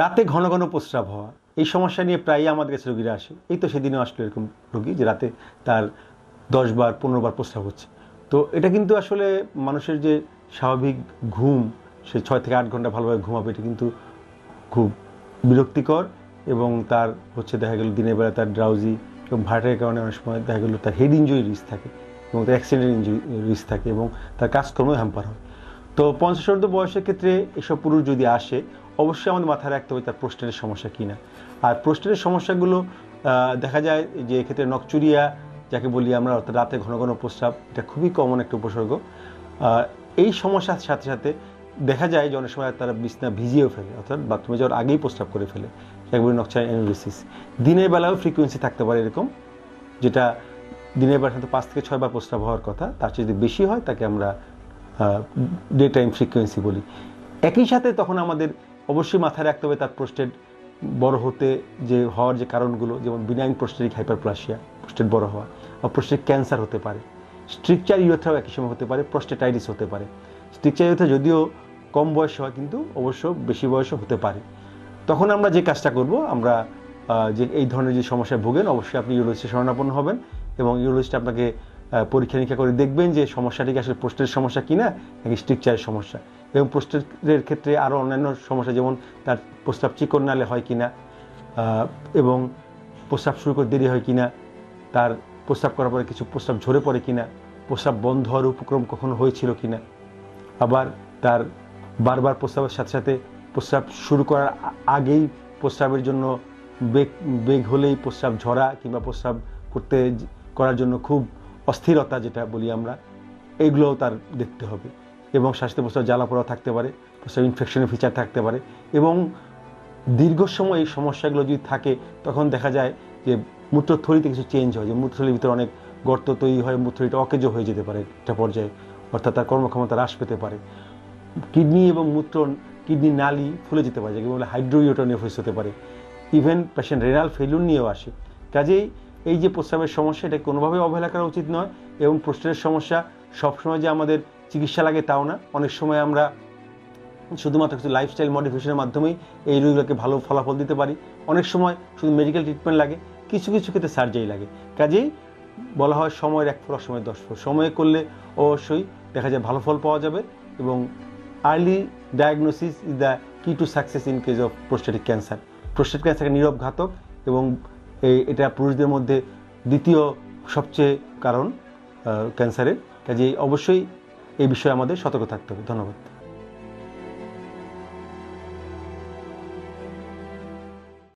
রাতে ঘন ঘন প্রস্রাব হওয়া, এই সমস্যা নিয়ে প্রায়ই আমাদের কাছে রোগীরা আসে। এই তো সেদিনও আসলো এরকম রোগী যে রাতে তার 10 বার 15 বার প্রস্রাব হচ্ছে। তো এটা কিন্তু আসলে মানুষের যে স্বাভাবিক ঘুম, সে 6 থেকে 8 ঘন্টা ভালোভাবে ঘুমাবে, এটা কিন্তু খুব বিরক্তিকর। এবং তার হচ্ছে দেখা গেল দিনের বেলা তার ড্রাউজি এবং ভার্টের কারণে অনেক সময় দেখা গেল তার হেড ইঞ্জুরি রিস্ক থাকে এবং তার অ্যাক্সিডেন্ট ইঞ্জুরি রিস্ক থাকে এবং তার কাজকর্ম হ্যাম্পার হয়। তো 50 বয়সের ক্ষেত্রে এসব পুরুষ যদি আসে, অবশ্যই আমাদের মাথায় রাখতে হবে তার প্রোস্টেটের সমস্যা কিনা। আর প্রোস্টেটের সমস্যাগুলো দেখা যায় যে এক্ষেত্রে নকচুরিয়া যাকে বলি আমরা, অর্থাৎ রাতে ঘন ঘন প্রস্রাব, এটা খুবই কমন একটা উপসর্গ। এই সমস্যার সাথে সাথে দেখা যায় যে অনেক সময় তারা বিছনা ভিজিয়েও ফেলে, অর্থাৎ বাথরুমে যাওয়ার আগেই প্রস্রাব করে ফেলে, যাকে বলি নকচাইন অ্যানুরেসিস। দিনের বেলাও ফ্রিকোয়েন্সি থাকতে পারে এরকম, যেটা দিনের বেলা সাথে 5 থেকে 6 বার প্রস্রাব হওয়ার কথা, তার চেয়ে যদি বেশি হয় তাকে আমরা ডে টাইম ফ্রিকোয়েন্সি বলি। একই সাথে তখন আমাদের অবশ্যই মাথায় রাখতে হবে তার প্রোস্টেট বড় হতে যে হওয়ার যে কারণগুলো, যেমন বিনাইন প্রোস্টেটিক হাইপারপ্লাসিয়া, প্রোস্টেট বড় হওয়া, বা প্রোস্টেট ক্যান্সার হতে পারে, স্ট্রিকচার ইউরেথ্রাও একই সময় হতে পারে, প্রোস্টেটাইটিস হতে পারে। স্ট্রিকচার ইউরেথ্রা যদিও কম বয়সে হয় কিন্তু অবশ্য বেশি বয়সে হতে পারে। তখন আমরা যে কাজটা করব, আমরা যে এই ধরনের যে সমস্যায় ভোগেন, অবশ্যই আপনি ইউরোলজিস্টের শরণাপন্ন হবেন এবং ইউরোলজিস্ট আপনাকে পরীক্ষা নিরীক্ষা করে দেখবেন যে সমস্যাটি আসলে প্রোস্টেটের সমস্যা কিনা নাকি স্ট্রিকচারের সমস্যা। এবং প্রোস্টেটের ক্ষেত্রে আরও অন্যান্য সমস্যা, যেমন তার প্রস্রাব চিকন নালে হয় কিনা, এবং প্রস্রাব শুরু করে দেরি হয় কিনা, তার প্রস্রাব করার পরে কিছু প্রস্রাব ঝরে পড়ে কিনা, প্রস্রাব বন্ধ হওয়ার উপক্রম কখনো হয়েছিল কিনা, আবার তার বারবার প্রস্রাবের সাথে সাথে প্রস্রাব শুরু করার আগেই প্রস্রাবের জন্য বেগ হলেই প্রস্রাব ঝরা, কিংবা প্রস্রাব করার জন্য খুব অস্থিরতা যেটা বলি আমরা, এইগুলোও তার দেখতে হবে। এবং স্বাস্থ্য প্রস্রাব জ্বালা পোড়া থাকতে পারে, প্রস্রাব ইনফেকশনের ফিচার থাকতে পারে। এবং দীর্ঘ সময় এই সমস্যাগুলো যদি থাকে, তখন দেখা যায় যে মূত্রথলিতে কিছু চেঞ্জ হয়, যে মূত্রথলির ভিতরে অনেক গর্ত তৈরি হয়, মূত্রথলিটা অকেজো হয়ে যেতে পারে একটা পর্যায়ে, অর্থাৎ তার কর্মক্ষমতা হ্রাস পেতে পারে। কিডনি এবং কিডনি নালি ফুলে যেতে পারে, যাকে বলে হাইড্রোইউটেনোফিস হতে পারে। ইভেন পেশেন্ট রেনাল ফেলিউর নিয়েও আসে। কাজেই এই যে প্রস্রাবের সমস্যা, এটা কোনোভাবেই অবহেলা করা উচিত নয়। এবং প্রোস্টেটের সমস্যা সবসময় যে আমাদের চিকিৎসা লাগে তাও না, অনেক সময় আমরা শুধুমাত্র কিছু লাইফস্টাইল মডিফিকেশনের মাধ্যমেই এই রোগীগুলোকে ভালো ফলাফল দিতে পারি। অনেক সময় শুধু মেডিকেল ট্রিটমেন্ট লাগে, কিছু কিছু ক্ষেত্রে সার্জারি লাগে। কাজেই বলা হয় সময়ের 1 ফল সময় 10 ফল, সময়ে করলে অবশ্যই দেখা যায় ভালো ফল পাওয়া যাবে। এবং early diagnosis is the key to success in case of prostatic cancer. Prostate cancer নীরব ঘাতক এবং এটা পুরুষদের মধ্যে দ্বিতীয় সবচেয়ে কারণ ক্যান্সারের। কাজেই অবশ্যই এই বিষয়ে আমাদের সতর্ক থাকতে হবে। ধন্যবাদ।